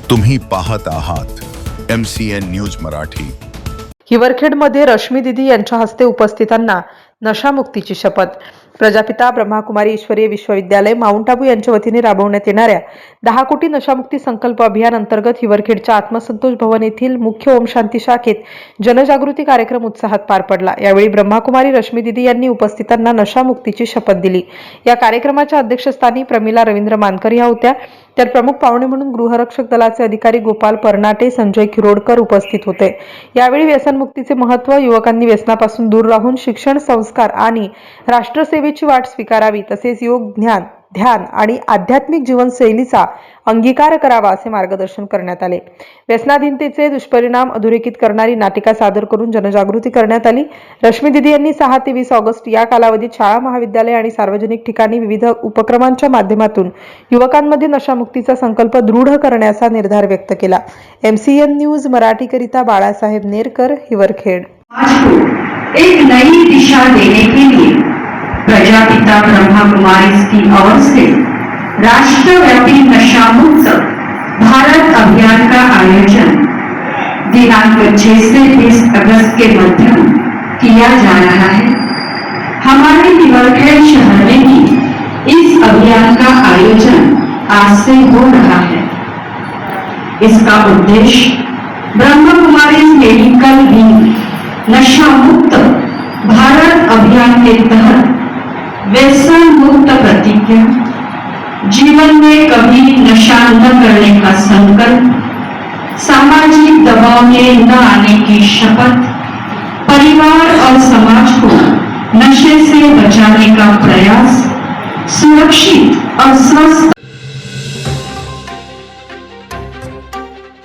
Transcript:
तुम्ही पाहत आहात MCN न्यूज मराठी। हिवरखेडमध्ये रश्मी दिदी यांच्या हस्ते उपस्थितांना नशामुक्तीची शपथ। प्रजापिता ब्रह्माकुमारी ईश्वरीय विश्वविद्यालय माउंट आबू यांच्या वतीने राबवण्यात येणाऱ्या 10 कोटी नशामुक्ती संकल्प अभियान अंतर्गत हिवरखेडच्या आत्मसंतोष भवन येथील मुख्य ओम शांती शाखेत जनजागृती कार्यक्रम उत्साहात पार पडला। यावेळी ब्रह्माकुमारी रश्मी दिदी यांनी उपस्थितांना नशामुक्तीची शपथ दिली। या कार्यक्रमाच्या अध्यक्षस्थानी प्रमिला रवींद्र मानकर या होत्या, तर प्रमुख पाहुणे म्हणून गृहरक्षक दलाचे अधिकारी गोपाल परनाटे, संजय खिरोडकर उपस्थित होते। यावेळी व्यसनमुक्तीचे महत्त्व, युवकांनी व्यसनापासून दूर राहून शिक्षण, संस्कार आणि राष्ट्रसेवेची वाट स्वीकारावी, तसेच योग, ध्यान आणि आध्यात्मिक जीवनशैलीचा अंगीकार करावा असे मार्गदर्शन करण्यात आले। व्यसनाधीनतेचे दुष्परिणाम अधोरेखित करणारी नाटिका सादर करून जनजागृती करण्यात आली। रश्मी दिदी यांनी 6 ते 20 ऑगस्ट या कालावधीत शाळा, महाविद्यालय आणि सार्वजनिक ठिकाणी विविध उपक्रमांच्या माध्यमातून युवकांमध्ये नशामुक्तीचा संकल्प दृढ करण्याचा निर्धार व्यक्त केला। MCN न्यूज मराठीकरिता बाळासाहेब नेरकर, हिवरखेड। एक नई दिशा देने के लिए प्रजापिता ब्रह्मा कुमारी की ओर से राष्ट्रव्यापी नशा मुक्त भारत अभियान का आयोजन दिनांक 6 से 20 अगस्त के मध्य किया जा रहा है। हमारे हिवरखेड शहर में भी इस अभियान का आयोजन आज से हो रहा है। इसका उद्देश्य ब्रह्मा कुमारी मेडिकल विंग नशा मुक्त भारत अभियान के तहत व्यसन मुक्त प्रतिज्ञा, जीवन में कभी नशा न करने का संकल्प, सामाजिक दबाव में न आने की शपथ, परिवार और समाज को नशे से बचाने का प्रयास, सुरक्षित और स्वस्थ